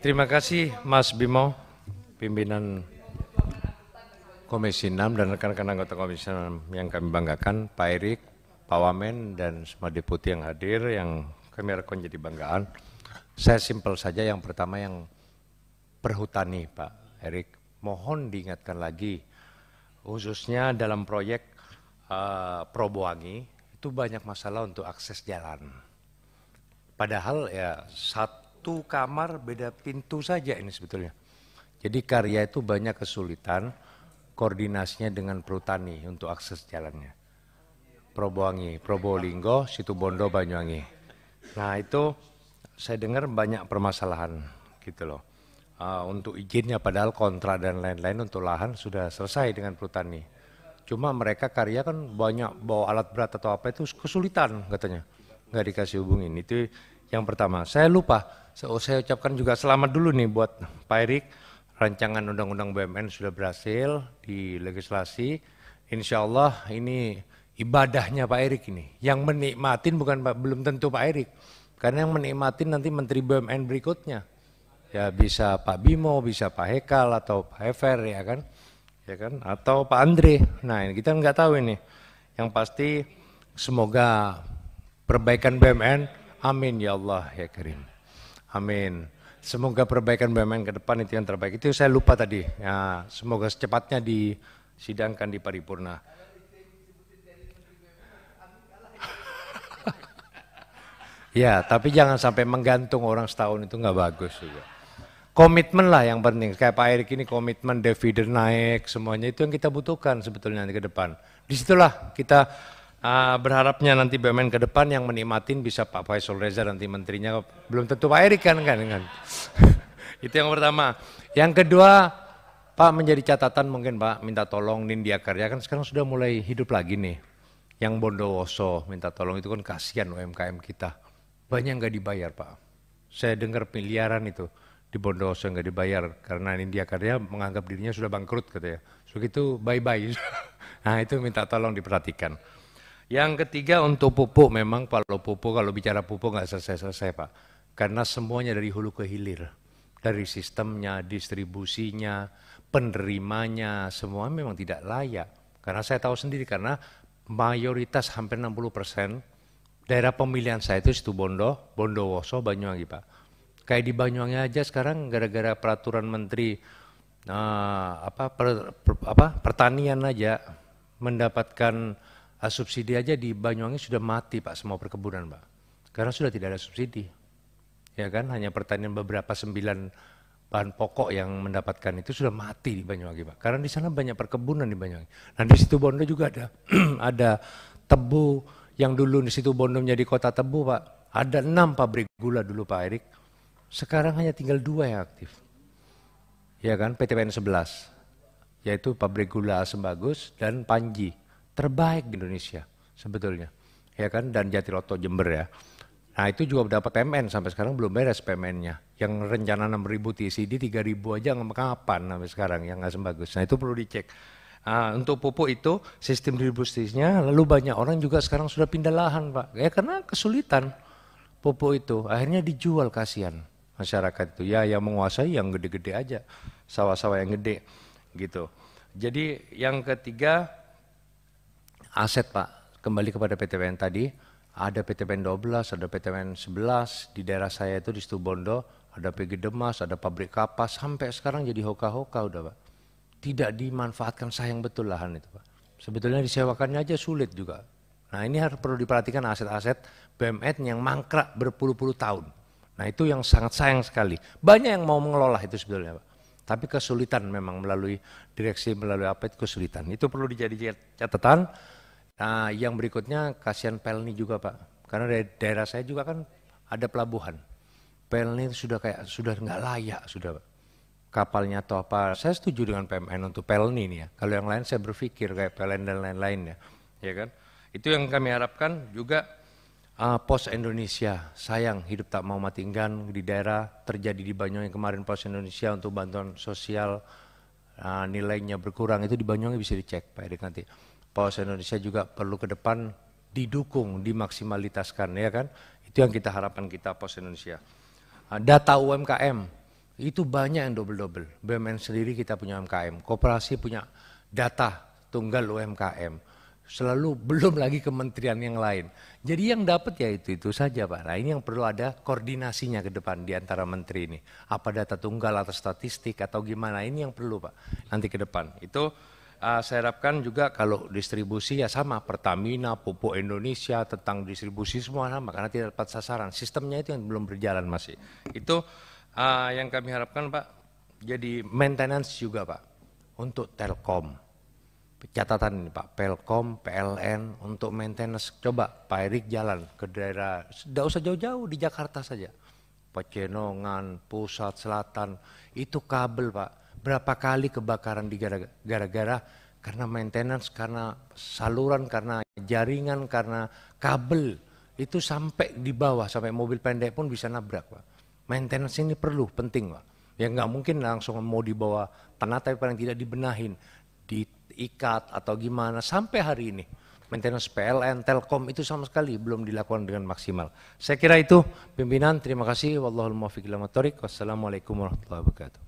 Terima kasih Mas Bimo, pimpinan Komisi 6 dan rekan-rekan anggota Komisi 6 yang kami banggakan, Pak Erik, Pak Wamen, dan semua deputi yang hadir yang kami harapkan jadi banggaan. Saya simpel saja, yang pertama yang perhutani Pak Erik, mohon diingatkan lagi, khususnya dalam proyek Probowangi, itu banyak masalah untuk akses jalan. Padahal ya satu kamar beda pintu saja ini sebetulnya. Jadi karya itu banyak kesulitan koordinasinya dengan perhutani untuk akses jalannya. Probowangi, Probolinggo, Situbondo, Banyuwangi. Nah itu saya dengar banyak permasalahan gitu loh. Untuk izinnya padahal kontrak dan lain-lain untuk lahan sudah selesai dengan perhutani. Cuma mereka karya kan banyak bawa alat berat atau apa itu kesulitan katanya. Nggak dikasih hubungin, itu yang pertama. Saya lupa, saya ucapkan juga selamat dulu nih buat Pak Erik, rancangan Undang-Undang BUMN sudah berhasil di legislasi. Insya Allah ini ibadahnya Pak Erik ini, yang menikmatin bukan belum tentu Pak Erik, karena yang menikmatin nanti Menteri BUMN berikutnya. Ya bisa Pak Bimo, bisa Pak Hekal atau Pak Hefer ya kan, atau Pak Andre. Nah ini kita nggak tahu ini. Yang pasti semoga perbaikan BUMN, amin ya Allah ya Karim, amin. Semoga perbaikan BUMN ke depan itu yang terbaik. Itu saya lupa tadi, ya, semoga secepatnya disidangkan di paripurna. Ya, tapi jangan sampai menggantung orang setahun, itu nggak bagus juga. Komitmen lah yang penting, kayak Pak Erik ini komitmen, dividen naik, semuanya itu yang kita butuhkan sebetulnya nanti ke depan. Disitulah kita berharapnya nanti BUMN ke depan yang menikmatin bisa Pak Faisal Reza nanti menterinya, belum tentu Pak Erik kan. Itu yang pertama. Yang kedua, Pak menjadi catatan mungkin Pak, minta tolong Nindya Karya kan sekarang sudah mulai hidup lagi nih. Yang Bondowoso minta tolong itu kan kasihan UMKM kita. Banyak nggak dibayar Pak. Saya dengar miliaran itu di Bondowoso nggak dibayar karena Nindya Karya menganggap dirinya sudah bangkrut katanya. So gitu bye-bye. Nah itu minta tolong diperhatikan. Yang ketiga untuk pupuk, memang kalau bicara pupuk nggak selesai-selesai Pak. Karena semuanya dari hulu ke hilir. Dari sistemnya, distribusinya, penerimanya, semua memang tidak layak. Karena saya tahu sendiri, karena mayoritas hampir 60% daerah pemilihan saya itu Situbondo, Bondowoso, Banyuwangi Pak. Kayak di Banyuwangi aja sekarang gara-gara peraturan menteri pertanian aja mendapatkan subsidi aja di Banyuwangi sudah mati Pak, semua perkebunan Pak. Karena sudah tidak ada subsidi. Ya kan, hanya pertanian beberapa 9 bahan pokok yang mendapatkan itu sudah mati di Banyuwangi Pak. Karena di sana banyak perkebunan di Banyuwangi. Nah di Situbondo juga ada ada tebu yang dulu di Situbondo menjadi kota tebu Pak. Ada 6 pabrik gula dulu Pak Erik. Sekarang hanya tinggal 2 yang aktif. Ya kan, PTPN 11. Yaitu pabrik gula Asem Bagus dan Panji. Terbaik di Indonesia sebetulnya. Ya kan, dan Jatiroto Jember ya. Nah itu juga dapat PMN, sampai sekarang belum beres PMN-nya. Yang rencana 6.000 TCD, 3.000 aja kapan sampai sekarang yang Asem Bagus. Nah itu perlu dicek. Untuk pupuk itu sistem distribusinya, lalu banyak orang juga sekarang sudah pindah lahan Pak. Ya karena kesulitan pupuk itu, akhirnya dijual, kasihan masyarakat itu. Ya yang menguasai yang gede-gede aja, sawah-sawah yang gede gitu. Jadi yang ketiga, aset Pak, kembali kepada PTPN tadi, ada PTPN 12, ada PTPN 11, di daerah saya itu di Situbondo, ada PG Demas, ada pabrik kapas, sampai sekarang jadi hoka-hoka udah Pak. Tidak dimanfaatkan, sayang betul lahan itu Pak. Sebetulnya disewakannya aja sulit juga. Nah ini harus perlu diperhatikan aset-aset BUMN yang mangkrak berpuluh-puluh tahun. Nah itu yang sangat sayang sekali. Banyak yang mau mengelola itu sebetulnya Pak. Tapi kesulitan memang melalui direksi, melalui apa itu kesulitan. Itu perlu dijadi catatan. Nah, yang berikutnya kasihan Pelni juga Pak, karena dari daerah saya juga kan ada pelabuhan. Pelni sudah nggak layak sudah Pak. Kapalnya atau apa, saya setuju dengan PMN untuk Pelni nih ya. Kalau yang lain saya berpikir kayak PLN dan lain-lain ya kan. Itu yang kami harapkan juga. Pos Indonesia, sayang hidup tak mau mati enggan di daerah, terjadi di Banyuwangi kemarin Pos Indonesia untuk bantuan sosial nilainya berkurang, itu di Banyuwangi bisa dicek Pak Erik nanti. Pos Indonesia juga perlu ke depan didukung, dimaksimalitaskan ya kan. Itu yang kita harapkan kita Pos Indonesia. Data UMKM, Itu banyak yang double-double. BUMN sendiri kita punya UMKM, koperasi punya data tunggal UMKM. Selalu belum lagi kementerian yang lain. Jadi yang dapat ya itu saja Pak. Nah ini yang perlu ada koordinasinya ke depan di antara menteri ini. Apa data tunggal atau statistik atau gimana, ini yang perlu Pak nanti ke depan. Itu saya harapkan juga kalau distribusi ya sama, Pertamina, Pupuk Indonesia tentang distribusi semua sama karena tidak tepat sasaran. Sistemnya itu yang belum berjalan masih. Itu yang kami harapkan Pak, jadi maintenance juga Pak, untuk Telkom. Catatan ini Pak, Pelkom, PLN untuk maintenance. Coba Pak Erik jalan ke daerah, tidak usah jauh-jauh, di Jakarta saja. Pecenongan, Pusat, Selatan, itu kabel Pak. Berapa kali kebakaran gara-gara karena maintenance, karena saluran, karena jaringan, karena kabel. Itu sampai di bawah, sampai mobil pendek pun bisa nabrak Pak. Maintenance ini perlu, penting Pak. Ya nggak mungkin langsung mau dibawa tanah tapi paling tidak dibenahin, diikat atau gimana. Sampai hari ini maintenance PLN, Telkom itu sama sekali belum dilakukan dengan maksimal. Saya kira itu pimpinan, terima kasih. Wallahul muwaffiq ila aqwamit thoriq. Wassalamualaikum warahmatullahi wabarakatuh.